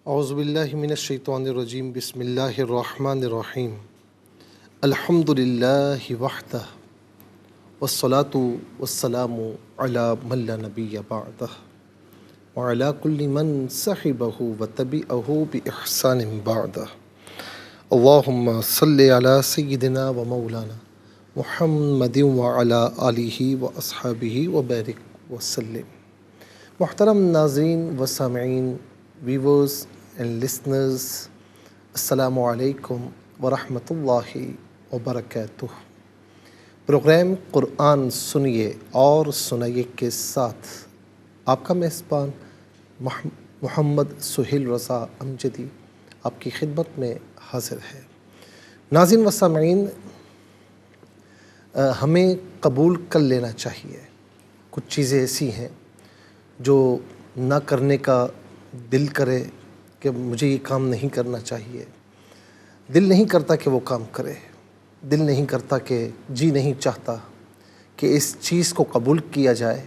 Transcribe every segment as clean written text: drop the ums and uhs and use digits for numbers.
اعوذ باللہ من الشیطان الرجیم بسم اللہ الرحمن الرحیم الحمد للہ وحدہ والصلاة والسلام علی من لا نبی بعدہ وعلی کل من صحبہ وتبعہ بإحسان بعدہ اللہم صلی علی سیدنا و مولانا محمد وعلی آلہ واصحابہ وبارک وسلم۔ محترم ناظرین و سامعین، ویورز اینڈ لسنرز، السلام علیکم ورحمۃ اللہ وبرکاتہ۔ پروگرام قرآن سنیے اور سنائیے کے ساتھ آپ کا میزبان محمد سہیل رضا امجدی آپ کی خدمت میں حاضر ہے۔ ناظرین و سامعین، ہمیں قبول کر لینا چاہیے۔ کچھ چیزیں ایسی ہیں جو نہ کرنے کا دل کرے کہ مجھے یہ کام نہیں کرنا چاہیے، دل نہیں کرتا کہ وہ کام کرے، دل نہیں کرتا کہ جی نہیں چاہتا کہ اس چیز کو قبول کیا جائے،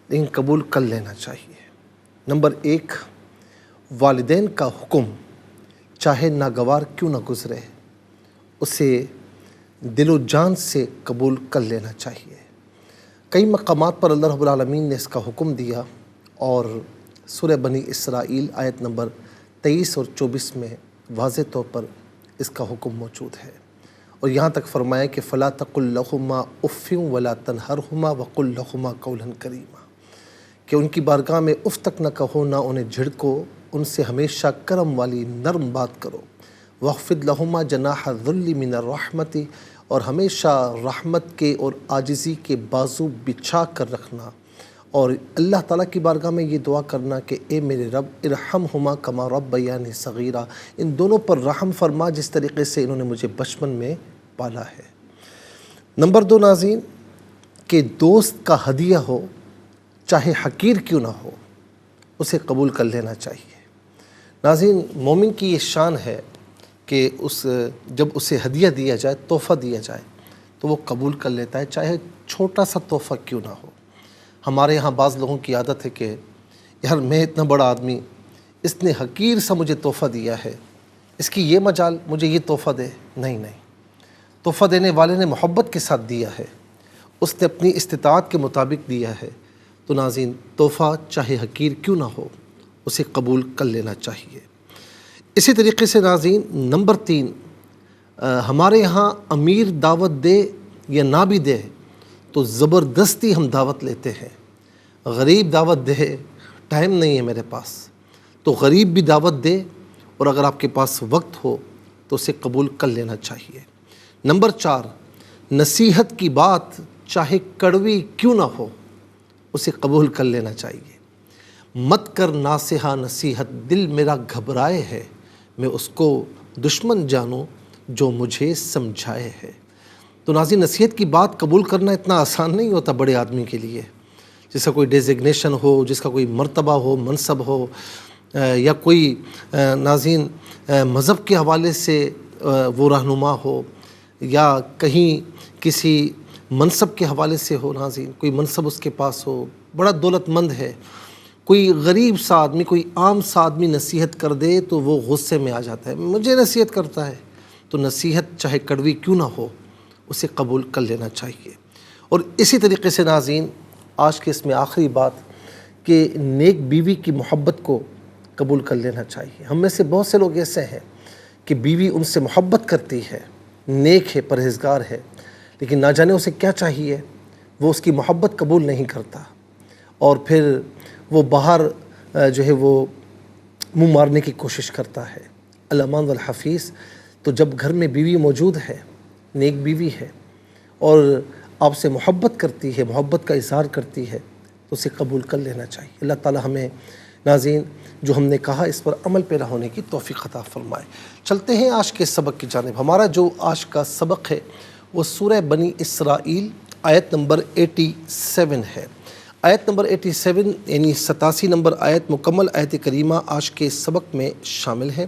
لیکن قبول کر لینا چاہیے۔ نمبر 1، والدین کا حکم چاہے ناگوار کیوں نہ گزرے، اسے دل و جان سے قبول کر لینا چاہیے۔ کئی مقامات پر اللہ رب العالمین نے اس کا حکم دیا، اور سورہ بنی اسرائیل آیت نمبر 23 اور 24 میں واضح طور پر اس کا حکم موجود ہے، اور یہاں تک فرمایا کہ فَلَا تَقُل لَهُمَا اُفٍّ وَلَا تَنْهَرْهُمَا وَقُل لَهُمَا قَوْلًا كَرِيمًا، کہ ان کی بارگاہ میں اف تک نہ کہو، نہ انہیں جھڑکو، ان سے ہمیشہ کرم والی نرم بات کرو۔ وَاخْفِضْ لَهُمَا جَنَاحَ الذُّلِّ مِنَ الرَّحْمَةِ، اور ہمیشہ رحمت کے اور عاجزی کے بازو بچھا کر رکھنا، اور اللہ تعالیٰ کی بارگاہ میں یہ دعا کرنا کہ اے میرے رب ارحمہما کما ربیانی صغیرا، ان دونوں پر رحم فرما جس طریقے سے انہوں نے مجھے بچپن میں پالا ہے۔ نمبر 2 ناظرین، کہ دوست کا ہدیہ ہو چاہے حقیر کیوں نہ ہو، اسے قبول کر لینا چاہیے۔ ناظرین، مومن کی یہ شان ہے کہ جب اسے ہدیہ دیا جائے، تحفہ دیا جائے، تو وہ قبول کر لیتا ہے، چاہے چھوٹا سا تحفہ کیوں نہ ہو۔ ہمارے یہاں بعض لوگوں کی عادت ہے کہ یار میں اتنا بڑا آدمی، اس نے حقیر سا مجھے تحفہ دیا ہے، اس کی یہ مجال مجھے یہ تحفہ دے۔ نہیں، تحفہ دینے والے نے محبت کے ساتھ دیا ہے، اس نے اپنی استطاعت کے مطابق دیا ہے، تو ناظرین تحفہ چاہے حقیر کیوں نہ ہو، اسے قبول کر لینا چاہیے۔ اسی طریقے سے ناظرین، نمبر 3، ہمارے یہاں امیر دعوت دے یا نہ بھی دے تو زبردستی ہم دعوت لیتے ہیں۔ غریب دعوت دے، ٹائم نہیں ہے میرے پاس، تو غریب بھی دعوت دے، اور اگر آپ کے پاس وقت ہو تو اسے قبول کر لینا چاہیے۔ نمبر 4، نصیحت کی بات چاہے کڑوی کیوں نہ ہو، اسے قبول کر لینا چاہیے۔ مت کر ناصحہ نصیحت، دل میرا گھبرائے ہے، میں اس کو دشمن جانوں جو مجھے سمجھائے ہے۔ تو ناظرین، نصیحت کی بات قبول کرنا اتنا آسان نہیں ہوتا بڑے آدمی کے لیے، جس کا کوئی ڈیزگنیشن ہو، جس کا کوئی مرتبہ ہو، منصب ہو، یا کوئی ناظرین مذہب کے حوالے سے وہ رہنما ہو، یا کہیں کسی منصب کے حوالے سے ہو۔ ناظرین، کوئی منصب اس کے پاس ہو، بڑا دولت مند ہے، کوئی غریب سا آدمی، کوئی عام سا آدمی نصیحت کر دے تو وہ غصے میں آ جاتا ہے، مجھے نصیحت کرتا ہے۔ تو نصیحت چاہے کڑوی کیوں نہ ہو، اسے قبول کر لینا چاہیے۔ اور اسی طریقے سے ناظرین، آج کے اس میں آخری بات کہ نیک بیوی کی محبت کو قبول کر لینا چاہیے۔ ہم میں سے بہت سے لوگ ایسے ہیں کہ بیوی ان سے محبت کرتی ہے، نیک ہے، پرہیزگار ہے، لیکن نہ جانے اسے کیا چاہیے، وہ اس کی محبت قبول نہیں کرتا، اور پھر وہ باہر جو ہے وہ منہ مارنے کی کوشش کرتا ہے۔ الامان والحفیظ، تو جب گھر میں بیوی موجود ہے، نیک بیوی ہے، اور آپ سے محبت کرتی ہے، محبت کا اظہار کرتی ہے، تو اسے قبول کر لینا چاہیے۔ اللہ تعالی ہمیں ناظرین جو ہم نے کہا اس پر عمل پیرا ہونے کی توفیق عطا فرمائے۔ چلتے ہیں آج کے سبق کی جانب۔ ہمارا جو آج کا سبق ہے وہ سورہ بنی اسرائیل آیت نمبر 87 ہے۔ آیت نمبر 87 یعنی 87 نمبر آیت مکمل آیت کریمہ آج کے سبق میں شامل ہے۔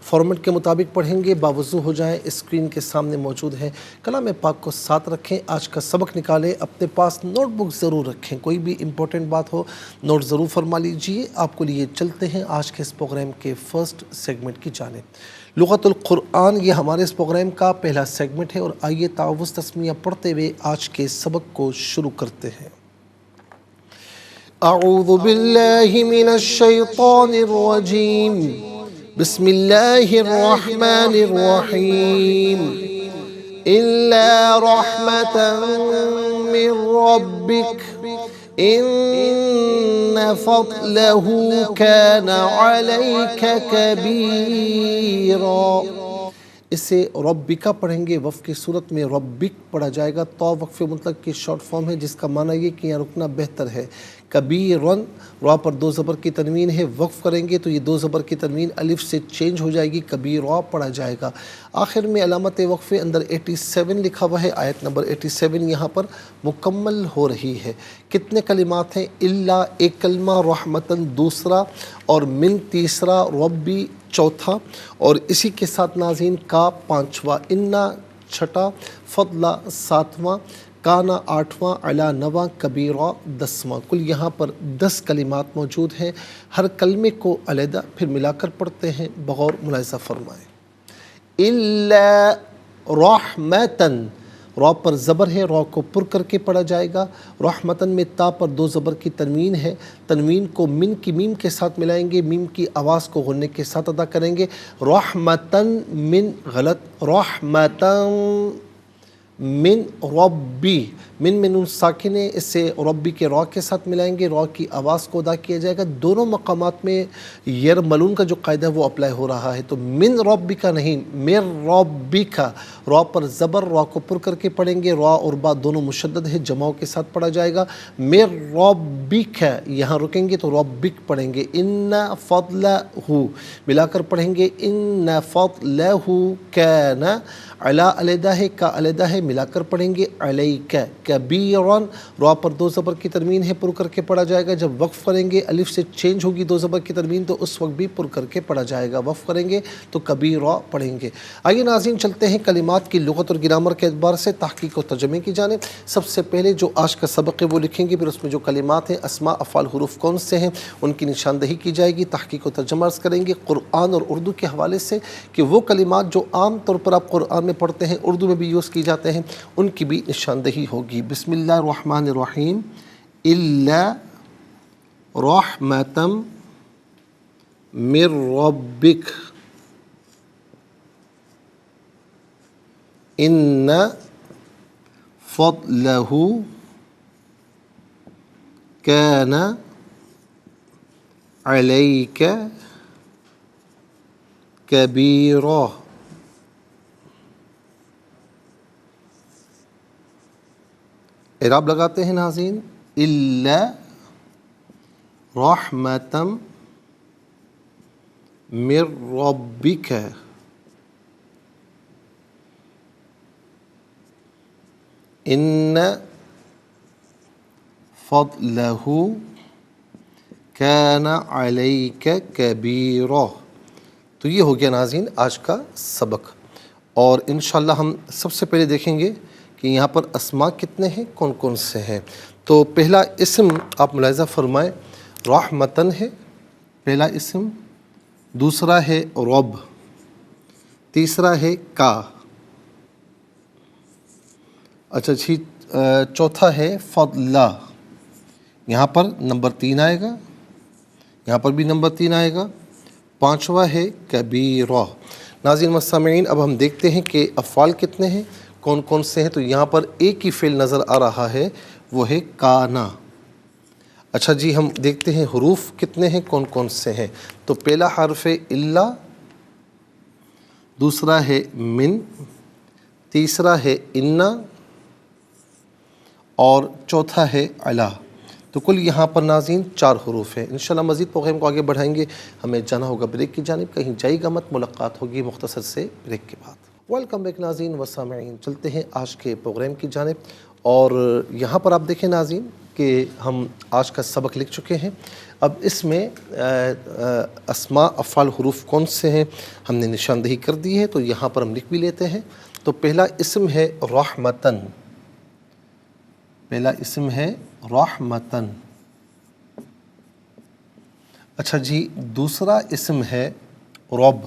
فارمیٹ کے مطابق پڑھیں گے، باوضو ہو جائیں، اسکرین کے سامنے موجود ہے۔ کلام پاک کو ساتھ رکھیں، آج کا سبق نکالیں، اپنے پاس نوٹ بک ضرور رکھیں، کوئی بھی امپورٹنٹ بات ہو نوٹ ضرور فرما لیجئے۔ آپ کو لیے چلتے ہیں آج کے اس پروگرام کے فرسٹ سیگمنٹ کی جانب۔ لغت القرآن یہ ہمارے اس پروگرام کا پہلا سیگمنٹ ہے، اور آئیے تعوذ تسمیہ پڑھتے ہوئے آج کے سبق کو شروع کرتے ہیں۔ اعوذ باللہ من الشیطان الرجیم، بسم اللہ الرحمن الرحیم، الا رحمتا من ربک ان فضلہ کان علیک کبیرا۔ اسے ربکا پڑھیں گے، وقف کی صورت میں ربک پڑھا جائے گا۔ تو وقف مطلق کی شارٹ فارم ہے، جس کا معنی یہ کہ یہاں رکنا بہتر ہے۔ کبیرن، را پر دو زبر کی تنوین ہے، وقف کریں گے تو یہ دو زبر کی تنوین الف سے چینج ہو جائے گی، کبیرا پڑھا جائے گا۔ آخر میں علامت وقف اندر 87 لکھا ہوا ہے، آیت نمبر 87 یہاں پر مکمل ہو رہی ہے۔ کتنے کلمات ہیں؟ الا ایک کلمہ، رحمتن دوسرا، اور من تیسرا، ربی چوتھا، اور اسی کے ساتھ ناظرین کا پانچواں، انا چھٹا، فضلہ ساتواں، کانا آٹھواں، علا نواں، کبیرہ دسواں۔ کل یہاں پر 10 کلمات موجود ہیں۔ ہر کلمے کو علیحدہ پھر ملا کر پڑھتے ہیں، بغور ملاحظہ فرمائیں۔ الا رحمتن، را پر زبر ہے، را کو پر کر کے پڑھا جائے گا۔ رحمتن میں تا پر دو زبر کی تنوین ہے، تنوین کو من کی میم کے ساتھ ملائیں گے، میم کی آواز کو غنّے کے ساتھ ادا کریں گے۔ رحمتن من، غلط، رحمتن من ربی، من نون ساکن ہے، اس سے ربی کے را کے ساتھ ملائیں گے، را کی آواز کو ادا کیا جائے گا۔ دونوں مقامات میں یرملون کا جو قاعدہ ہے وہ اپلائی ہو رہا ہے، تو من ربی کا نہیں، من ربی کا، را پر زبر، را کو پر کر کے پڑھیں گے، را اور با دونوں مشدد ہے، جماؤں کے ساتھ پڑھا جائے گا۔ من ربک، یہاں رکیں گے تو ربک پڑھیں گے۔ ان فضلہ، ملا کر پڑھیں گے، ان فضلہ کان، علا علیحدہ ہے، کا علیحدہ ہے، ملا کر پڑھیں گے، علیک کبیرن، را پر دو زبر کی تنوین ہے، پر کر کے پڑھا جائے گا۔ جب وقف کریں گے الف سے چینج ہوگی دو زبر کی تنوین، تو اس وقت بھی پر کر کے پڑھا جائے گا۔ وقف کریں گے تو کبیرہ پڑھیں گے۔ آئیے ناظرین چلتے ہیں کلمات کی لغت اور گرامر کے اعتبار سے تحقیق و ترجمے کی جانب۔ سب سے پہلے جو آج کا سبق ہے وہ لکھیں گے، پھر اس میں جو کلمات ہیں، اسماء، افعال، حروف کون سے ہیں، ان کی نشاندہی کی جائے گی۔ تحقیق و ترجمہ عرض کریں گے قرآن اور اردو کے حوالے سے، کہ وہ کلمات جو عام طور پر آپ قرآن میں پڑھتے ہیں، اردو میں بھی یوز کی جاتے ہیں، ان کی بھی نشاندہی ہوگی۔ بسم اللہ الرحمن الرحیم، الا رحمتم من ربک ان فضلہ کان علیک کبیرہ۔ اعراب لگاتے ہیں ناظرین، الا رحمتم من ربک ان فضلہ کان علیک کبیرہ۔ تو یہ ہو گیا ناظرین آج کا سبق، اور انشاءاللہ ہم سب سے پہلے دیکھیں گے کہ یہاں پر اسماء کتنے ہیں، کون کون سے ہیں۔ تو پہلا اسم آپ ملاحظہ فرمائیں، رحمتن ہے پہلا اسم، دوسرا ہے رب، تیسرا ہے کا، اچھا جی، چوتھا ہے فضلہ، یہاں پر نمبر 3 آئے گا، یہاں پر بھی نمبر 3 آئے گا، پانچواں ہے کبیرہ۔ ناظرین و سامعین، اب ہم دیکھتے ہیں کہ افعال کتنے ہیں، کون کون سے ہیں۔ تو یہاں پر ایک ہی فعل نظر آ رہا ہے، وہ ہے کانا۔ اچھا جی، ہم دیکھتے ہیں حروف کتنے ہیں، کون کون سے ہیں۔ تو پہلا حرف ہے الا، دوسرا ہے من، تیسرا ہے انا، اور چوتھا ہے علا۔ تو کل یہاں پر ناظرین 4 حروف ہیں۔ انشاءاللہ مزید پروگرام کو آگے بڑھائیں گے، ہمیں جانا ہوگا بریک کی جانب، کہیں جائے گا مت، ملاقات ہوگی مختصر سے بریک کے بعد۔ ویلکم بیک ناظرین و سامعین، چلتے ہیں آج کے پروگرام کی جانب، اور یہاں پر آپ دیکھیں ناظرین کہ ہم آج کا سبق لکھ چکے ہیں. اب اس میں اسماء افعال حروف کون سے ہیں ہم نے نشاندہی کر دی ہے، تو یہاں پر ہم لکھ بھی لیتے ہیں. تو پہلا اسم ہے رحمتن، پہلا اسم ہے رحمتن. اچھا جی، دوسرا اسم ہے رب.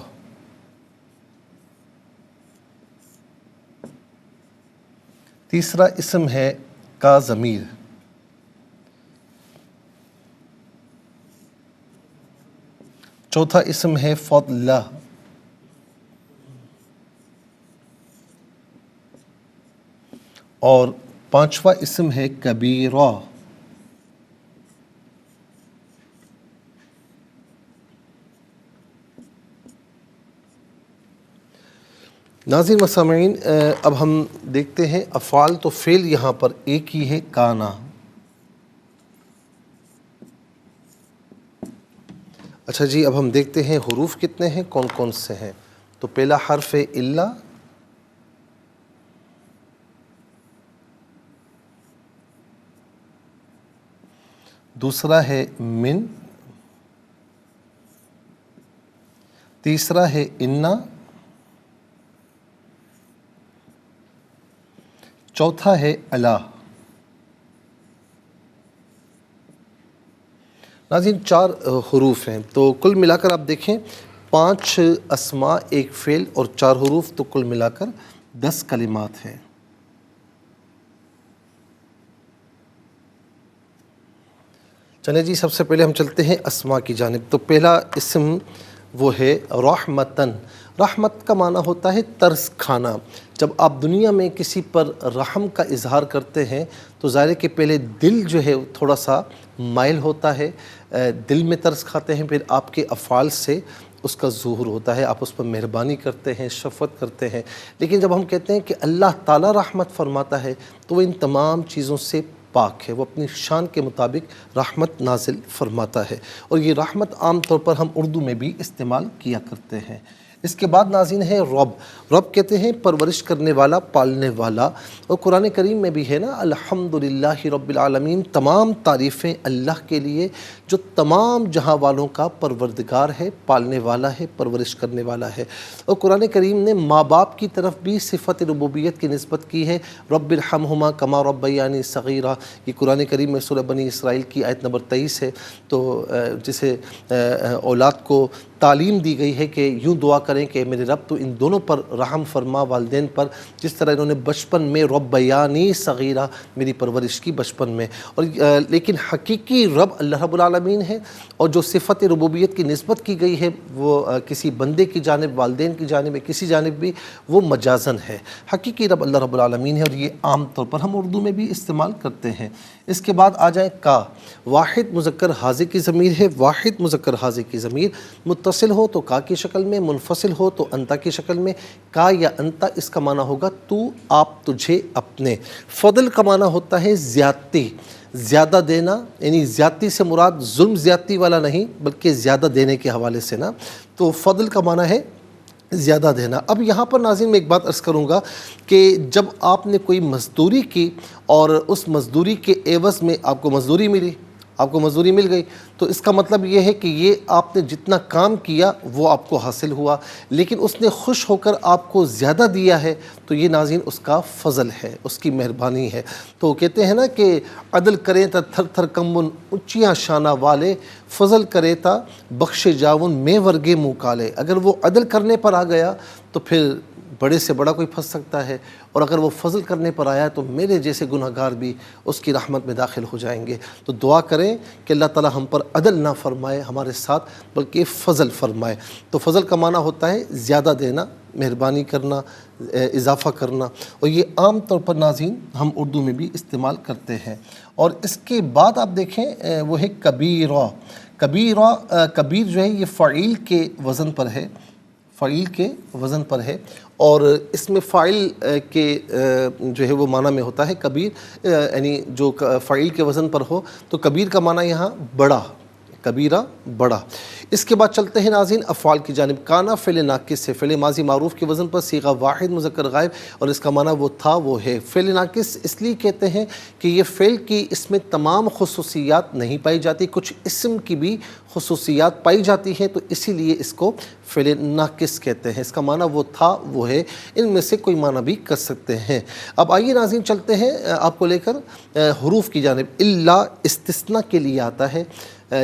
تیسرا اسم ہے کا ضمیر. چوتھا اسم ہے فضلہ. اور پانچواں اسم ہے کبیرہ. ناظرین و سامعین، اب ہم دیکھتے ہیں افعال. تو فعل یہاں پر ایک ہی ہے، کانا. اچھا جی، اب ہم دیکھتے ہیں حروف کتنے ہیں، کون کون سے ہیں. تو پہلا حرف ہے الا، دوسرا ہے من، تیسرا ہے انا، چوتھا ہے الا. ناظرین، 4 حروف ہیں. تو کل ملا کر آپ دیکھیں 5 اسماء، ایک فعل اور 4 حروف، تو کل ملا کر 10 کلمات ہیں. چلیں جی، سب سے پہلے ہم چلتے ہیں اسماء کی جانب. تو پہلا اسم وہ ہے رحمتن. رحمت کا معنی ہوتا ہے ترس کھانا. جب آپ دنیا میں کسی پر رحم کا اظہار کرتے ہیں تو ظاہر ہے کہ پہلے دل جو ہے تھوڑا سا مائل ہوتا ہے، دل میں ترس کھاتے ہیں، پھر آپ کے افعال سے اس کا ظہور ہوتا ہے، آپ اس پر مہربانی کرتے ہیں، شفقت کرتے ہیں. لیکن جب ہم کہتے ہیں کہ اللہ تعالیٰ رحمت فرماتا ہے تو وہ ان تمام چیزوں سے پاک ہے، وہ اپنی شان کے مطابق رحمت نازل فرماتا ہے. اور یہ رحمت عام طور پر ہم اردو میں بھی استعمال کیا کرتے ہیں. اس کے بعد ناظرین ہے رب. رب کہتے ہیں پرورش کرنے والا، پالنے والا. اور قرآن کریم میں بھی ہے نا، الحمدللہ رب العالمین، تمام تعریفیں اللہ کے لیے جو تمام جہاں والوں کا پروردگار ہے، پالنے والا ہے، پرورش کرنے والا ہے. اور قرآن کریم نے ماں باپ کی طرف بھی صفت ربوبیت کی نسبت کی ہے. رب ارحمہما کما ربیانی صغیرہ، یہ قرآن کریم میں سورہ بنی اسرائیل کی آیت نمبر 23 ہے. تو جسے اولاد کو تعلیم دی گئی ہے کہ یوں دعا کریں کہ میرے رب تو ان دونوں پر رحم فرما، والدین پر، جس طرح انہوں نے بچپن میں ربیانی صغیرہ، میری پرورش کی بچپن میں. اور لیکن حقیقی رب اللہ رب العالمین ہے، اور جو صفت ربوبیت کی نسبت کی گئی ہے وہ کسی بندے کی جانب، والدین کی جانب، کسی جانب بھی، وہ مجازن ہے. حقیقی رب اللہ رب العالمین ہے، اور یہ عام طور پر ہم اردو میں بھی استعمال کرتے ہیں. اس کے بعد آ جائیں کا. واحد مذکر حاضر کی ضمیر ہے. واحد مذکر حاضر کی ضمیر متصل ہو تو کا کی شکل میں، منفصل ہو تو انتا کی شکل میں. کا یا انتا، اس کا معنی ہوگا تو، آپ، تجھے، اپنے. فضل کا معنی ہوتا ہے زیادتی، زیادہ دینا. یعنی زیادتی سے مراد ظلم زیادتی والا نہیں، بلکہ زیادہ دینے کے حوالے سے نا. تو فضل کا معنی ہے زیادہ دینا. اب یہاں پر ناظرین میں ایک بات عرض کروں گا کہ جب آپ نے کوئی مزدوری کی اور اس مزدوری کے عوض میں آپ کو مزدوری ملی، آپ کو مزدوری مل گئی، تو اس کا مطلب یہ ہے کہ یہ آپ نے جتنا کام کیا وہ آپ کو حاصل ہوا، لیکن اس نے خوش ہو کر آپ کو زیادہ دیا ہے، تو یہ ناظرین اس کا فضل ہے، اس کی مہربانی ہے. تو کہتے ہیں نا کہ عدل کریں تا تھر تھر کمبن اونچیاں شانہ والے، فضل کرے تا بخش جاون میں ورگے منہ کالے. اگر وہ عدل کرنے پر آ گیا تو پھر بڑے سے بڑا کوئی پھنس سکتا ہے، اور اگر وہ فضل کرنے پر آیا تو میرے جیسے گناہ گار بھی اس کی رحمت میں داخل ہو جائیں گے. تو دعا کریں کہ اللہ تعالی ہم پر عدل نہ فرمائے ہمارے ساتھ، بلکہ فضل فرمائے. تو فضل کا معنی ہوتا ہے زیادہ دینا، مہربانی کرنا، اضافہ کرنا. اور یہ عام طور پر ناظرین ہم اردو میں بھی استعمال کرتے ہیں. اور اس کے بعد آپ دیکھیں وہ ہے کبیرہ. کبیرہ، کبیر جو ہے یہ فعیل کے وزن پر ہے، فعیل کے وزن پر ہے. اور اس میں فاعل کے جو ہے وہ معنی میں ہوتا ہے کبیر، یعنی جو فعیل کے وزن پر ہو. تو کبیر کا معنی یہاں بڑا، کبیرہ بڑا۔ اس کے بعد چلتے ہیں ناظرین افعال کی جانب۔ کانا فعل ناقص ہے، فعل ماضی معروف کے وزن پر، صیغہ واحد مذکر غائب، اور اس کا معنی وہ تھا وہ ہے۔ فعل ناقص اس لیے کہتے ہیں کہ یہ فعل کی اس میں تمام خصوصیات نہیں پائی جاتی، کچھ اسم کی بھی خصوصیات پائی جاتی ہیں، تو اسی لیے اس کو فعل ناقص کہتے ہیں۔ اس کا معنی وہ تھا وہ ہے، ان میں سے کوئی معنی بھی کر سکتے ہیں۔ اب آئیے ناظرین چلتے ہیں آپ کو لے کر حروف کی جانب۔ الا استثناء کے لیے آتا ہے،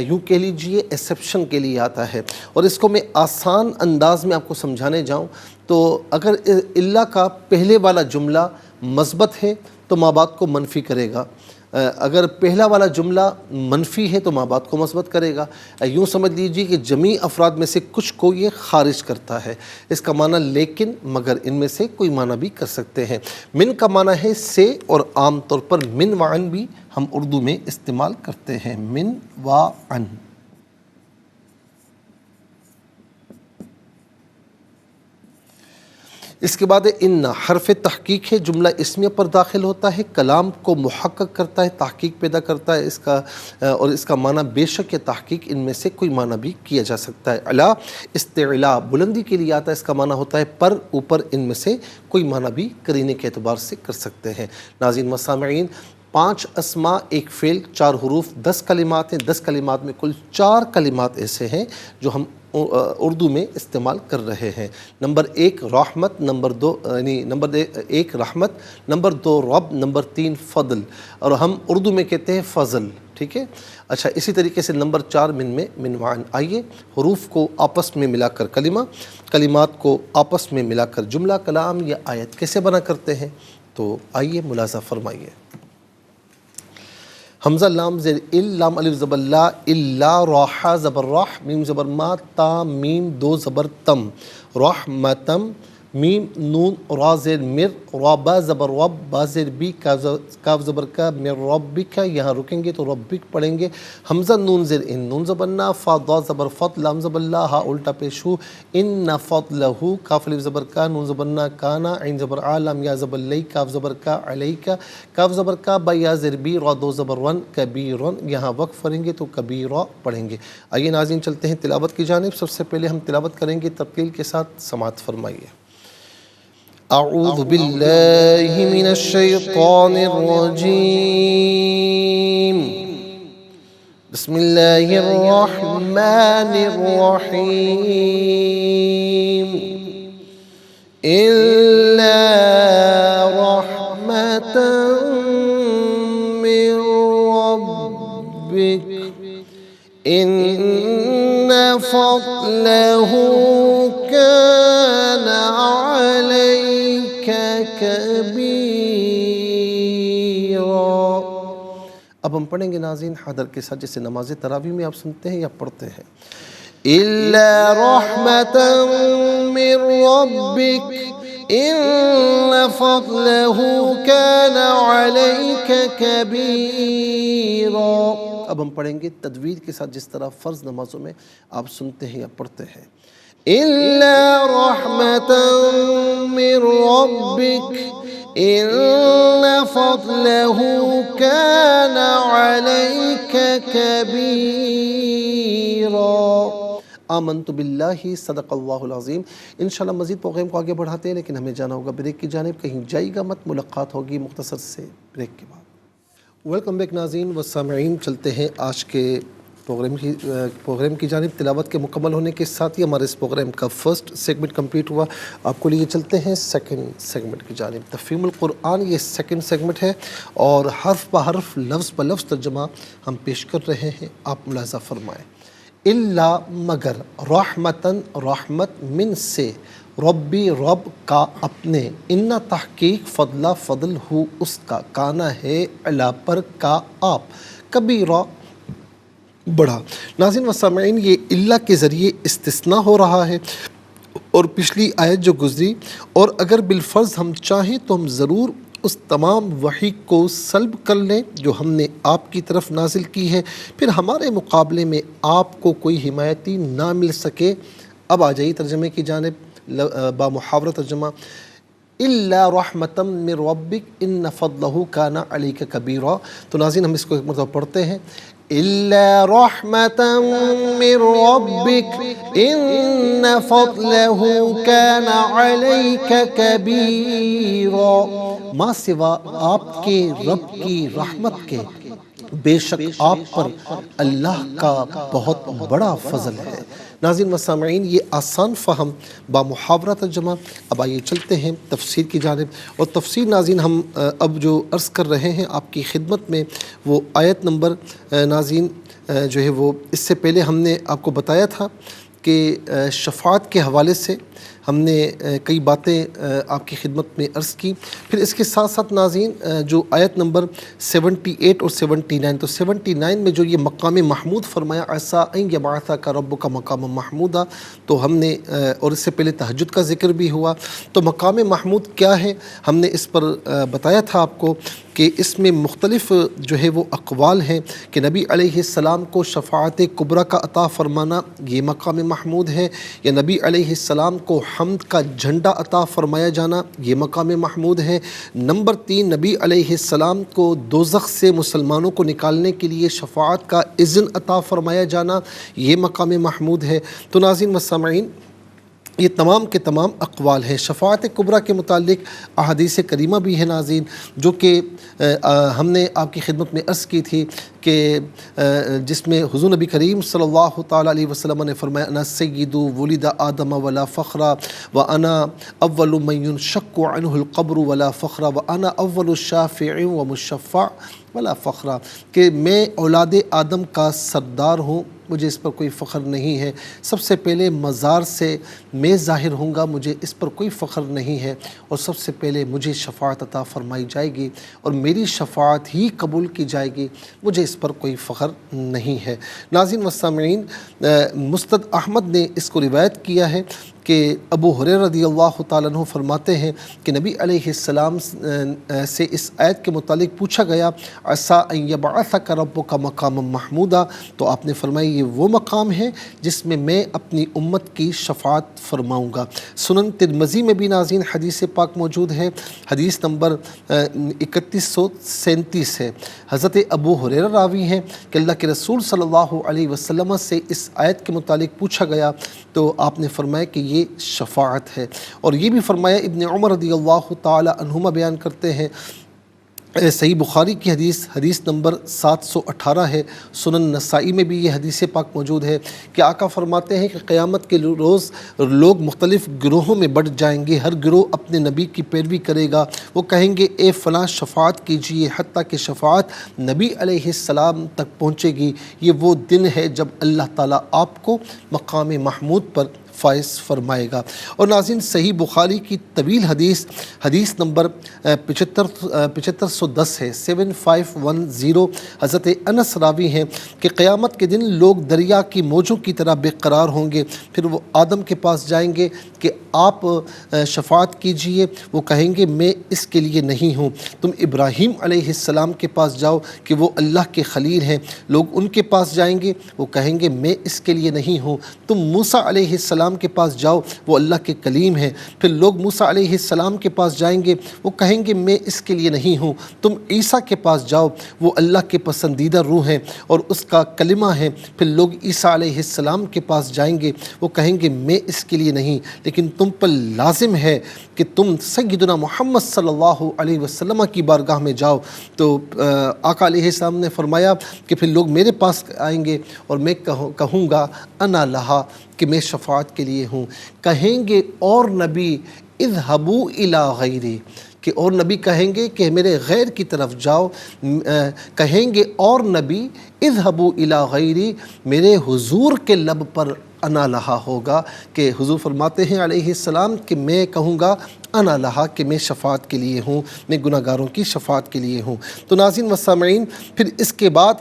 یوں کہہ لیجئے ایکسیپشن کے لیے آتا ہے، اور اس کو میں آسان انداز میں آپ کو سمجھانے جاؤں تو اگر الا کا پہلے والا جملہ مثبت ہے تو ما بعد کو منفی کرے گا، اگر پہلا والا جملہ منفی ہے تو ما بعد کو مثبت کرے گا۔ یوں سمجھ لیجئے کہ جمیع افراد میں سے کچھ کو یہ خارج کرتا ہے۔ اس کا معنی لیکن، مگر، ان میں سے کوئی معنی بھی کر سکتے ہیں۔ من کا معنی ہے سے، اور عام طور پر من وعن بھی ہم اردو میں استعمال کرتے ہیں، من وعن۔ اس کے بعد ان حرف تحقیق ہے، جملہ اسمیہ پر داخل ہوتا ہے، کلام کو محقق کرتا ہے، تحقیق پیدا کرتا ہے اس کا، اور اس کا معنی بے شک یا تحقیق، ان میں سے کوئی معنی بھی کیا جا سکتا ہے۔ علا استعلا بلندی کے لیے آتا ہے، اس کا معنی ہوتا ہے پر، اوپر، ان میں سے کوئی معنی بھی قرینے کے اعتبار سے کر سکتے ہیں۔ ناظرین و سامعین، 5 اسماء، ایک فعل، 4 حروف، 10 کلمات ہیں۔ 10 کلمات میں کل 4 کلمات ایسے ہیں جو ہم اردو میں استعمال کر رہے ہیں۔ نمبر 1 رحمت، نمبر 2 نمبر 1 رحمت، نمبر 2 رب، نمبر 3 فضل، اور ہم اردو میں کہتے ہیں فضل، ٹھیک ہے۔ اچھا، اسی طریقے سے نمبر 4 من میں من وعن۔ آئیے حروف کو آپس میں ملا کر کلمہ، کلمات کو آپس میں ملا کر جملہ، کلام یا آیت کیسے بنا کرتے ہیں، تو آئیے ملاحظہ فرمائیے۔ حمزہ لام زیر ال، لام الف زبر لا، الا، راحہ زبر راح، میم زبر ما، تا میم 2 زبر تم، رحمتم، میم نون را زیر مر، رابا زبر رب، با زیر بی، کاف زبر کا، من ربک، یہاں رکیں گے تو ربک پڑھیں گے۔ حمزہ نون زیر ان، نون زبر نا، فا ضاد زبر فت، لام زبر لا، ہا الٹا پیش ہو، ان فضلہ، کاف الف زبر کا، نون زبر نا، کانا، عین زبر آ، لام یا زبر لی، کاف زبر کا، علیکا، کاف زبر کا، با یا زیر بی، را 2 زبر ون، کبیرن، یہاں وقف کریں گے تو کبیرہ پڑھیں گے۔ آئیے ناظرین چلتے ہیں تلاوت کی جانب۔ سب سے پہلے ہم تلاوت کریں گے ترتیل کے ساتھ، سماعت فرمائیے۔ اعوذ باللہ من الشیطان الرجیم، بسم اللہ الرحمن الرحیم، الا رحمتا من ربک ان فضلہ كان عليك كبيرا۔ اب ہم پڑھیں گے ناظرین حاضر کے ساتھ، جیسے نماز تراویح میں آپ سنتے ہیں یا پڑھتے ہیں۔ إِلَّا رَحْمَةً مِّن رَّبِّكَ إِنَّ فَضْلَهُ كَانَ عَلَيْكَ كَبِيرًا۔ اب ہم پڑھیں گے تجوید کے ساتھ، جس طرح فرض نمازوں میں آپ سنتے ہیں یا پڑھتے ہیں۔ إِلَّا رَحْمَةً مِّن رَّبِّكَ إِنَّ فَضْلَهُ كَانَ عَلَيْكَ كَبِيرًا۔ آمنت باللہ، صدق اللہ العظیم۔ انشاءاللہ مزید پروگرام کو آگے بڑھاتے ہیں، لیکن ہمیں جانا ہوگا بریک کی جانب، کہیں جائے گا مت، ملاقات ہوگی مختصر سے بریک کے بعد۔ ویلکم بیک ناظرین و سامعین، چلتے ہیں آج کے پروگرام کی جانب۔ تلاوت کے مکمل ہونے کے ساتھ ہی ہمارے اس پروگرام کا فرسٹ سیگمنٹ کمپلیٹ ہوا۔ آپ کو لیے چلتے ہیں سیکنڈ سیگمنٹ کی جانب۔ تفہیم القرآن یہ سیکنڈ سیگمنٹ ہے، اور حرف بحرف، لفظ بلفظ ترجمہ ہم پیش کر رہے ہیں، آپ ملاحظہ فرمائیں۔ الا، مگر، رحمتاً، رحمت، من سے، ربی، رب کا، اپنے، ان تحقیق، فضلہ، فضل، ہو، اس کا، کانا ہے، علا پر، کا، آپ، کبیرہ، بڑھا۔ ناظرین و سامعین، یہ اللہ کے ذریعے استثناء ہو رہا ہے، اور پچھلی آیت جو گزری، اور اگر بالفرض ہم چاہیں تو ہم ضرور اس تمام وحی کو سلب کر لیں جو ہم نے آپ کی طرف نازل کی ہے، پھر ہمارے مقابلے میں آپ کو کوئی حمایتی نہ مل سکے۔ اب آ جائیے ترجمے کی جانب، با محاورہ ترجمہ۔ الا رحمتا من ربک ان فضلہ کان علیک کبیرا۔ تو ناظرین ہم اس کو ایک مرتبہ پڑھتے ہیں۔ إلا رحمة من ربك إن فضله كان عليك كبيرا. ماں سوا آپ کے رب کی رحمت کے بے شک آپ پر اللہ کا بہت بڑا فضل ہے. ناظرین و سامعین، یہ آسان فہم با محاورہ ترجمہ. اب آئیے چلتے ہیں تفسیر کی جانب. اور تفسیر ناظرین ہم اب جو عرض کر رہے ہیں آپ کی خدمت میں، وہ آیت نمبر ناظرین جو ہے وہ اس سے پہلے ہم نے آپ کو بتایا تھا کہ شفاعت کے حوالے سے ہم نے کئی باتیں آپ کی خدمت میں عرض کی. پھر اس کے ساتھ ساتھ ناظرین جو آیت نمبر 78 اور 79، تو 79 میں جو یہ مقام محمود فرمایا عسیٰ ان یبعثک ربک مقام محمودا، تو ہم نے اور اس سے پہلے تہجد کا ذکر بھی ہوا. تو مقام محمود کیا ہے ہم نے اس پر بتایا تھا آپ کو کہ اس میں مختلف جو ہے وہ اقوال ہیں کہ نبی علیہ السلام کو شفاعت کبریٰ کا عطا فرمانا یہ مقام محمود ہے، یا نبی علیہ السلام کو حمد کا جھنڈا عطا فرمایا جانا یہ مقام محمود ہے. نمبر 3، نبی علیہ السلام کو دوزخ سے مسلمانوں کو نکالنے کے لیے شفاعت کا اذن عطا فرمایا جانا یہ مقام محمود ہے. تو ناظرین و سامعین، یہ تمام کے تمام اقوال ہیں. شفاعت کبریٰ کے متعلق احادیث کریمہ بھی ہے ناظرین، جو کہ ہم نے آپ کی خدمت میں عرض کی تھی کہ جس میں حضور نبی کریم صلی اللہ تعالیٰ علیہ وسلم نے فرمایا انا سید ولد آدم ولا فخر وانا اول من ينشق عنه القبر ولا فخر وانا اول الشافع ومشفع ولا فخر، کہ میں اولاد آدم کا سردار ہوں، مجھے اس پر کوئی فخر نہیں ہے. سب سے پہلے مزار سے میں ظاہر ہوں گا، مجھے اس پر کوئی فخر نہیں ہے، اور سب سے پہلے مجھے شفاعت عطا فرمائی جائے گی اور میری شفاعت ہی قبول کی جائے گی، مجھے اس پر کوئی فخر نہیں ہے. ناظرین و سامعین، مسند احمد نے اس کو روایت کیا ہے کہ ابو ہریرہ رضی اللہ تعالیٰ عنہ فرماتے ہیں کہ نبی علیہ السلام سے اس آیت کے متعلق پوچھا گیا عسیٰ ان یبعثک ربک مقام محمودا، تو آپ نے فرمایا یہ وہ مقام ہے جس میں میں اپنی امت کی شفاعت فرماؤں گا. سنن ترمذی میں بھی ناظرین حدیث پاک موجود ہے، حدیث نمبر 3137 ہے. حضرت ابو ہریرہ راوی ہیں کہ اللہ کے رسول صلی اللہ علیہ وسلم سے اس آیت کے متعلق پوچھا گیا تو آپ نے فرمایا کہ یہ شفاعت ہے. اور یہ بھی فرمایا ابن عمر رضی اللہ تعالی عنہما بیان کرتے ہیں، صحیح بخاری کی حدیث نمبر 718 ہے. سنن نسائی میں بھی یہ حدیث پاک موجود ہے کہ آقا فرماتے ہیں کہ قیامت کے روز لوگ مختلف گروہوں میں بٹ جائیں گے، ہر گروہ اپنے نبی کی پیروی کرے گا. وہ کہیں گے اے فلاں شفاعت کیجئے، حتیٰ کہ شفاعت نبی علیہ السلام تک پہنچے گی. یہ وہ دن ہے جب اللہ تعالیٰ آپ کو مقام محمود پر فائز فرمائے گا. اور ناظرین صحیح بخاری کی طویل حدیث نمبر 7510 ہے، 7510. حضرت انس راوی ہیں کہ قیامت کے دن لوگ دریا کی موجوں کی طرح بے قرار ہوں گے. پھر وہ آدم کے پاس جائیں گے کہ آپ شفاعت کیجئے، وہ کہیں گے میں اس کے لیے نہیں ہوں. تم ابراہیم علیہ السلام کے پاس جاؤ کہ وہ اللہ کے خلیل ہیں، لوگ ان کے پاس جائیں گے، وہ کہیں گے میں اس کے لیے نہیں ہوں. تم موسیٰ علیہ السلام کے پاس جاؤ، وہ اللہ کے کلیم ہیں، پھر لوگ موسیٰ علیہ السلام کے پاس جائیں گے، وہ کہیں گے میں اس کے لیے نہیں ہوں. تم عیسیٰ کے پاس جاؤ، وہ اللہ کے پسندیدہ روح ہیں اور اس کا کلمہ ہے، پھر لوگ عیسیٰ علیہ السلام کے پاس جائیں گے، وہ کہیں گے میں اس کے لیے نہیں، لیکن تم پر لازم ہے کہ تم سیدنا محمد صلی اللہ علیہ وسلم کی بارگاہ میں جاؤ. تو آقا علیہ السلام نے فرمایا کہ پھر لوگ میرے پاس آئیں گے اور میں کہوں گا انا لہا، کہ میں شفاعت کے لیے ہوں. کہیں گے اور نبی اذهبوا الی غیری، کہ اور نبی کہیں گے کہ میرے غیر کی طرف جاؤ. کہیں گے اور نبی اذهبوا الی غیری، میرے حضور کے لب پر انا لہا ہوگا کہ حضور فرماتے ہیں علیہ السلام کہ میں کہوں گا انا لہا، کہ میں شفاعت کے لیے ہوں، میں گناہ گاروں کی شفاعت کے لیے ہوں. تو ناظرین و سامعین، پھر اس کے بعد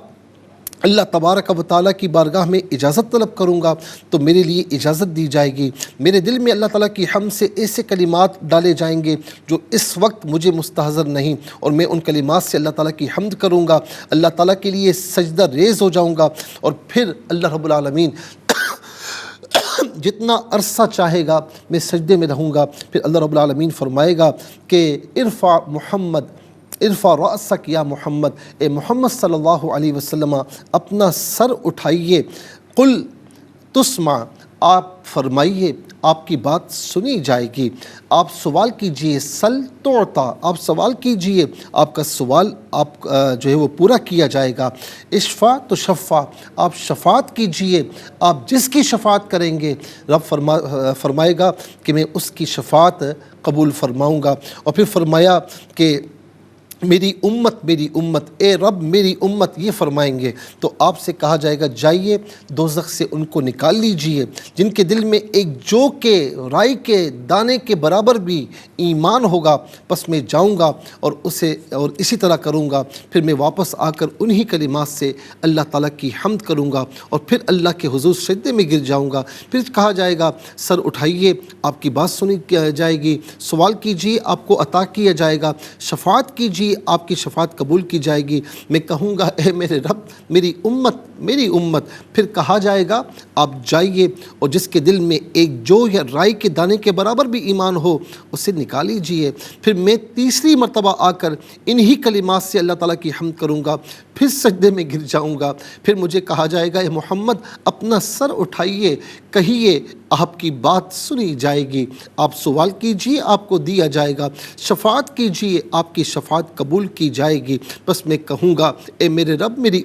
اللہ تبارک و تعالیٰ کی بارگاہ میں اجازت طلب کروں گا تو میرے لیے اجازت دی جائے گی. میرے دل میں اللہ تعالیٰ کی حمد سے ایسے کلمات ڈالے جائیں گے جو اس وقت مجھے مستحضر نہیں، اور میں ان کلمات سے اللہ تعالیٰ کی حمد کروں گا، اللہ تعالیٰ کے لیے سجدہ ریز ہو جاؤں گا. اور پھر اللہ رب العالمین جتنا عرصہ چاہے گا میں سجدے میں رہوں گا. پھر اللہ رب العالمین فرمائے گا کہ ارفع محمد ارفع رأسک یا محمد، اے محمد صلی اللہ علیہ وسلم اپنا سر اٹھائیے، قل تسمع، آپ فرمائیے آپ کی بات سنی جائے گی، آپ سوال کیجئے، سل تعطا، آپ سوال کیجئے آپ کا سوال آپ جو ہے وہ پورا کیا جائے گا، اشفع تشفع، آپ شفاعت کیجئے، آپ جس کی شفاعت کریں گے رب فرمائے گا کہ میں اس کی شفاعت قبول فرماؤں گا۔ اور پھر فرمایا کہ میری امت، اے رب میری امت، یہ فرمائیں گے تو آپ سے کہا جائے گا جائیے دوزخ سے ان کو نکال لیجئے جن کے دل میں ایک جو کے رائی کے دانے کے برابر بھی ایمان ہوگا، پس میں جاؤں گا اور اسی طرح کروں گا، پھر میں واپس آ کر انہی کلمات سے اللہ تعالیٰ کی حمد کروں گا اور پھر اللہ کے حضور سجدے میں گر جاؤں گا۔ پھر کہا جائے گا سر اٹھائیے، آپ کی بات سنی جائے گی، سوال کیجیے آپ کو عطا کیا جائے گا، شفاعت کیجیے آپ کی شفاعت قبول کی جائے گی۔ میں کہوں گا اے میرے رب میری امت، پھر کہا جائے گا آپ جائیے اور جس کے دل میں ایک جو یا رائی کے دانے کے برابر بھی ایمان ہو اسے نکال لیجیے۔ پھر میں تیسری مرتبہ آ کر انہی کلمات سے اللہ تعالیٰ کی حمد کروں گا، پھر سجدے میں گر جاؤں گا، پھر مجھے کہا جائے گا اے محمد اپنا سر اٹھائیے، کہیے آپ کی بات سنی جائے گی، آپ سوال کیجیے آپ کو دیا جائے گا، شفاعت کیجیے آپ کی شفاعت قبول کی جائے گی۔ بس میں کہوں گا اے میرے رب میری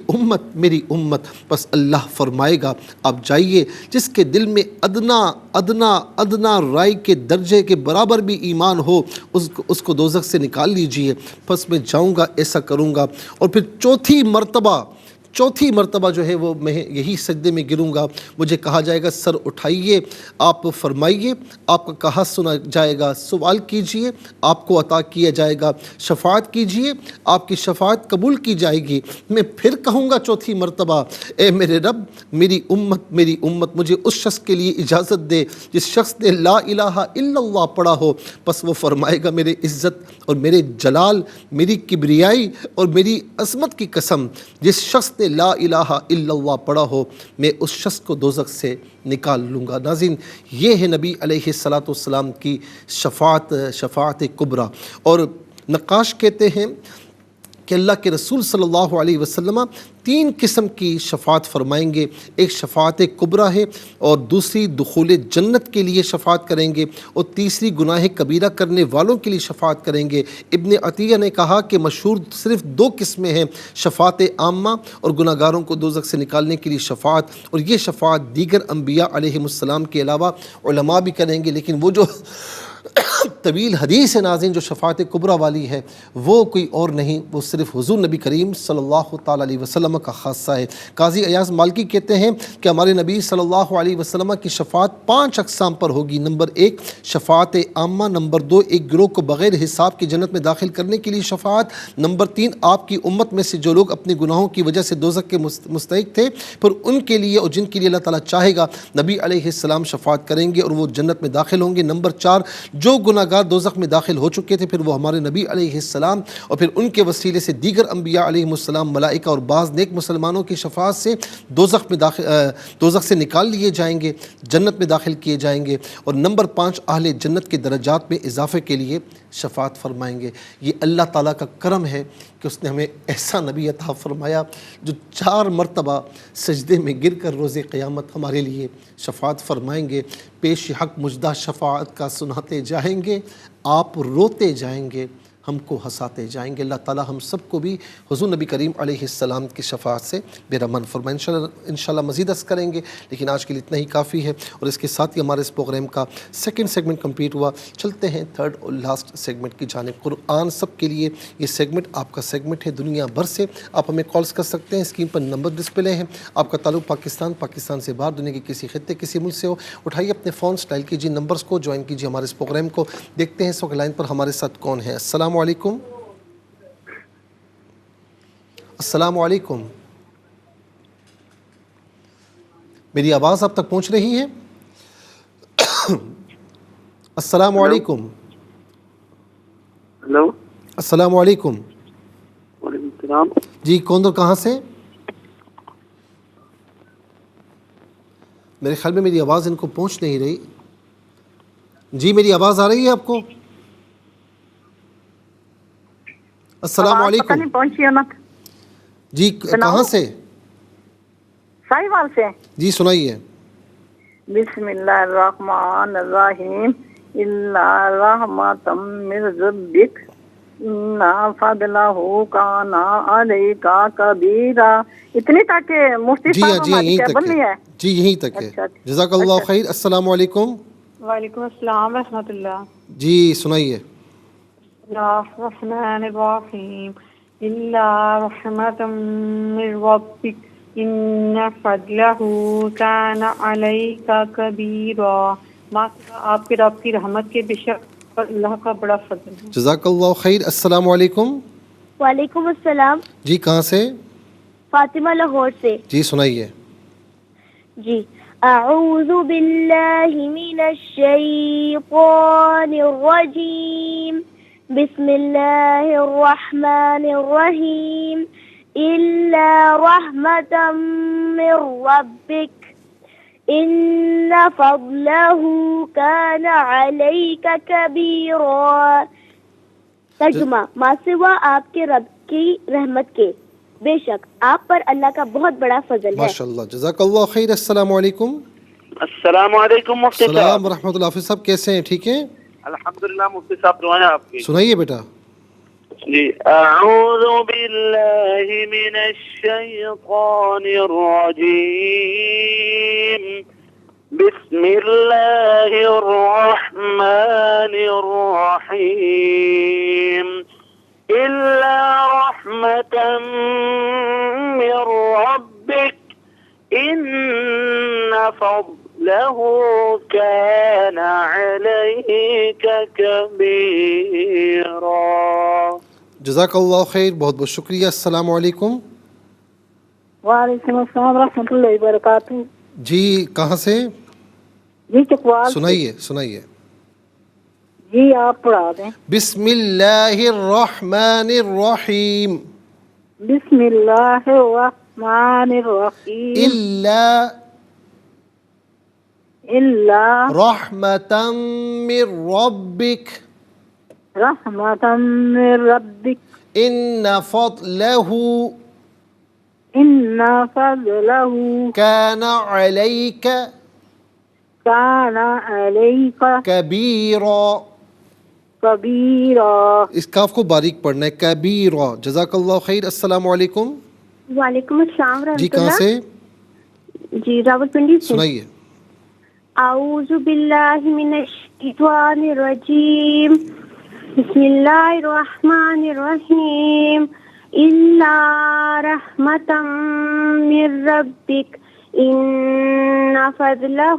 امت، بس اللہ فرمائے گا آپ جائیے جس کے دل میں ادنا رائی کے درجے کے برابر بھی ایمان ہو اس کو دوزخ سے نکال لیجئے۔ بس میں جاؤں گا ایسا کروں گا، اور پھر چوتھی مرتبہ جو ہے وہ میں یہی سجدے میں گروں گا، مجھے کہا جائے گا سر اٹھائیے، آپ فرمائیے آپ کا کہا سنا جائے گا، سوال کیجئے آپ کو عطا کیا جائے گا، شفاعت کیجئے آپ کی شفاعت قبول کی جائے گی۔ میں پھر کہوں گا چوتھی مرتبہ اے میرے رب میری امت، مجھے اس شخص کے لیے اجازت دے جس شخص نے لا الہ الا اللہ پڑھا ہو، پس وہ فرمائے گا میرے عزت اور میرے جلال، میری کبریائی اور میری عظمت کی قسم، جس شخص نے لا الہ الا اللہ پڑھا ہو میں اس شخص کو دوزخ سے نکال لوں گا۔ ناظرین یہ ہے نبی علیہ السلام کی شفاعت کبریٰ۔ اور نقاش کہتے ہیں کہ اللہ کے رسول صلی اللہ علیہ وسلم 3 قسم کی شفاعت فرمائیں گے، ایک شفاعت کبریٰ ہے، اور دوسری دخول جنت کے لیے شفاعت کریں گے، اور تیسری گناہ کبیرہ کرنے والوں کے لیے شفاعت کریں گے۔ ابن عطیہ نے کہا کہ مشہور صرف 2 قسمیں ہیں، شفاعت عامہ اور گناہ گاروں کو دوزخ سے نکالنے کے لیے شفاعت، اور یہ شفاعت دیگر انبیاء علیہ السلام کے علاوہ علماء بھی کریں گے، لیکن وہ جو طویل حدیث ناظرین جو شفاعت کبریٰ والی ہے وہ کوئی اور نہیں، وہ صرف حضور نبی کریم صلی اللہ تعالیٰ علیہ وسلم کا خاصہ ہے۔ قاضی ایاز مالکی کہتے ہیں کہ ہمارے نبی صلی اللہ علیہ وسلم کی شفاعت 5 اقسام پر ہوگی۔ نمبر 1 شفاعت عامہ، نمبر 2 ایک گروہ کو بغیر حساب کی جنت میں داخل کرنے کے لیے شفاعت، نمبر 3 آپ کی امت میں سے جو لوگ اپنے گناہوں کی وجہ سے دوزخ کے مستحق تھے پر ان کے لیے اور جن کے لیے اللہ تعالیٰ چاہے گا نبی علیہ السلام شفاعت کریں گے اور وہ جنت میں داخل ہوں گے، نمبر 4 جو گناہ گار دوزخ میں داخل ہو چکے تھے پھر وہ ہمارے نبی علیہ السلام اور پھر ان کے وسیلے سے دیگر انبیاء علیہ السلام، ملائکہ اور بعض نیک مسلمانوں کی شفاعت سے دوزخ سے نکال لیے جائیں گے، جنت میں داخل کیے جائیں گے، اور نمبر 5 اہل جنت کے درجات میں اضافے کے لیے شفاعت فرمائیں گے۔ یہ اللہ تعالیٰ کا کرم ہے کہ اس نے ہمیں ایسا نبی عطا فرمایا جو 4 مرتبہ سجدے میں گر کر روز قیامت ہمارے لیے شفاعت فرمائیں گے، پیش حق مجدہ شفاعت کا سناتے جائیں گے، آپ روتے جائیں گے، ہم کو ہنساتے جائیں گے۔ اللہ تعالیٰ ہم سب کو بھی حضور نبی کریم علیہ السلام کی شفاعت سے بہرمند فرمائے۔ انشاءاللہ مزید عرض کریں گے، لیکن آج کے لیے اتنا ہی کافی ہے، اور اس کے ساتھ ہی ہمارے اس پروگرام کا 2nd سیگمنٹ کمپلیٹ ہوا۔ چلتے ہیں 3rd اور لاسٹ سیگمنٹ کی جانب۔ قرآن سب کے لیے یہ سیگمنٹ آپ کا سیگمنٹ ہے، دنیا بھر سے آپ ہمیں کالز کر سکتے ہیں، اسکرین پر نمبر ڈسپلے ہیں۔ آپ کا تعلق پاکستان سے باہر، دنیا کے کسی خطے کسی ملک سے ہو، اٹھائیے اپنے فون، ڈائل کیجیے نمبرز کو، جوائن کیجیے ہمارے اس پروگرام کو۔ دیکھتے ہیں اس وقت لائن پر ہمارے ساتھ کون ہے۔ السلام علیکم۔ السلام علیکم، میری آواز آپ تک پہنچ رہی ہے؟ السلام علیکم۔ ہلو، السلام علیکم۔ وعلیکم السلام۔ جی کون اور کہاں سے؟ میرے خیال میں میری آواز ان کو پہنچ نہیں رہی۔ جی میری آواز آ رہی ہے آپ کو؟ السلام پتہ علیکم. نہیں پہنچی ہونا. جی کہاں سے؟ ساہیوال سے. جی سنائیے. بسم اللہ الرحمن الرحیم. الا رحمۃ من ربک ان فضلہ کان علیک کبیرا. اتنی تک مفتی جی ہاں صاحب جی ہاں ہماری یہیں ٹیبل تک نہیں ہے. ہے. جی یہیں تک ہے. اچھا جزاک اللہ خیر. السلام علیکم. وعلیکم السلام ورحمۃ اللہ. جی سنائیے. الرحمن الرحیم. الا رحمۃ من ربک ان فضلہ کان علیک کبیرا. آپ کے رب کی رحمت کے بے شک اللہ کا بڑا فضل ہے. جزاک اللہ خیر. السلام علیکم. وعلیکم السلام. جی کہاں سے؟ فاطمہ لاہور سے. جی سنائیے. جی اعوذ باللہ من الشیطان الرجیم. بسم اللہ الرحمن الرحیم. الا رحمۃ من ربک ان فضلہ کان علیک کبیرا. ترجمہ: ماں سوا آپ کے رب کی رحمت کے بے شک آپ پر اللہ کا بہت بڑا فضل ہے. ماشاء اللہ. جزاک اللہ خیر. السلام علیکم. السلام علیکم مفتی السلام صاحب. ورحمۃ اللہ. حافظ صاحب کیسے ہیں؟ ٹھیک ہیں. الحمدللہ مفتی صاحب دعائیں آپ کی. سنائیے بیٹا. جی اعوذ باللہ من الشیطان الرجیم. بسم اللہ الرحمن الرحیم. الا رحمۃ من ربک ان فضلہ كان عليك كبيرا. جزاک اللہ خیر. بہت بہت شکریہ. السلام علیکم. وعلیکم السلام ورحمۃ اللہ وبرکاتہ. جی کہاں سے؟ جی چکوال سے. سنائیے سنائیے. جی آپ پڑھا دیں. بسم اللہ الرحمن الرحیم. بسم اللہ الرحمن الرحیم. الا رحمتا من ربک رحمۃ من ربک ان فضلہ ان فضلہ کان علیک کان علیک کبیرا. کبیرا. اس کاف کو باریک پڑھنا ہے. کبیرا. جزاک اللہ خیر. السلام علیکم. وعلیکم السلام جی ورحمۃ کہاں اللہ. سے؟ جی راولپنڈی سے. سنائیے. اعوذ باللہ من الشیطان الرجیم. بسم اللہ الرحمن الرحیم. الا رحمۃ من ربک ان فضلہ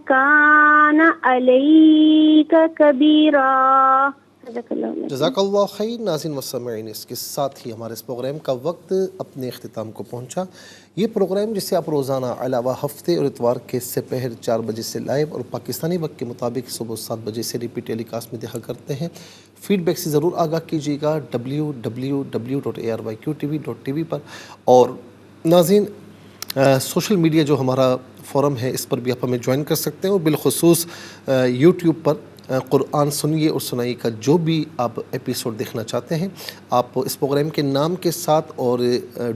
کان علیک کبیرا. جزاک اللہ خیر. ناظرین مستمعین، اس کے ساتھ ہی ہمارے اس پروگرام کا وقت اپنے اختتام کو پہنچا. یہ پروگرام جسے آپ روزانہ علاوہ ہفتے اور اتوار کے سپہر 4 بجے سے لائیو اور پاکستانی وقت کے مطابق صبح 7 بجے سے ریپیٹ ٹیلی کاسٹ میں دیکھا کرتے ہیں. فیڈ بیک سے ضرور آگاہ کیجیے گا www.arYQTV.tv پر. اور ناظرین سوشل میڈیا جو ہمارا فورم ہے اس پر بھی آپ ہمیں جوائن کر سکتے ہیں، اور بالخصوص یوٹیوب پر قرآن سنیے اور سنائیے کا جو بھی آپ ایپیسوڈ دیکھنا چاہتے ہیں آپ اس پروگرام کے نام کے ساتھ اور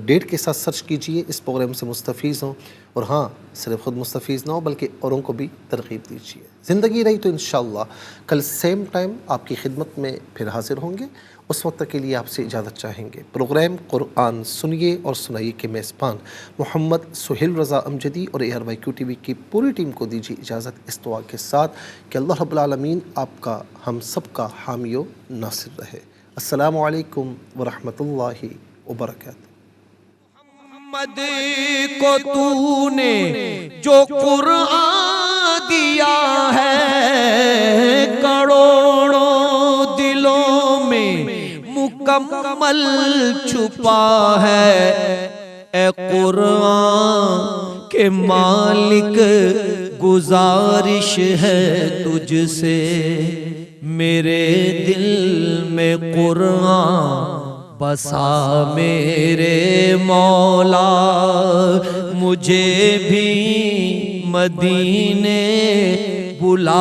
ڈیٹ کے ساتھ سرچ کیجئے. اس پروگرام سے مستفیض ہوں، اور ہاں صرف خود مستفیض نہ ہو بلکہ اوروں کو بھی ترغیب دیجیے. زندگی رہی تو انشاءاللہ کل سیم ٹائم آپ کی خدمت میں پھر حاضر ہوں گے. اس وقت تک کے لیے آپ سے اجازت چاہیں گے. پروگرام قرآن سنیے اور سنائیے کے میزبان محمد سہیل رضا امجدی اور ARYQTV کی پوری ٹیم کو دیجیے اجازت اس دعا کے ساتھ کہ اللہ رب العالمین آپ کا ہم سب کا حامی و ناصر رہے. السلام علیکم ورحمۃ اللہ وبرکاتہ. محمد کو تو نے جو قرآن دیا ہے کروڑوں دلوں میں مکمل چھپا ہے. اے قرآن کے مالک گزارش ہے تجھ سے، میرے دل میں قرآن بسا میرے مولا. مجھے بھی مدینے بلا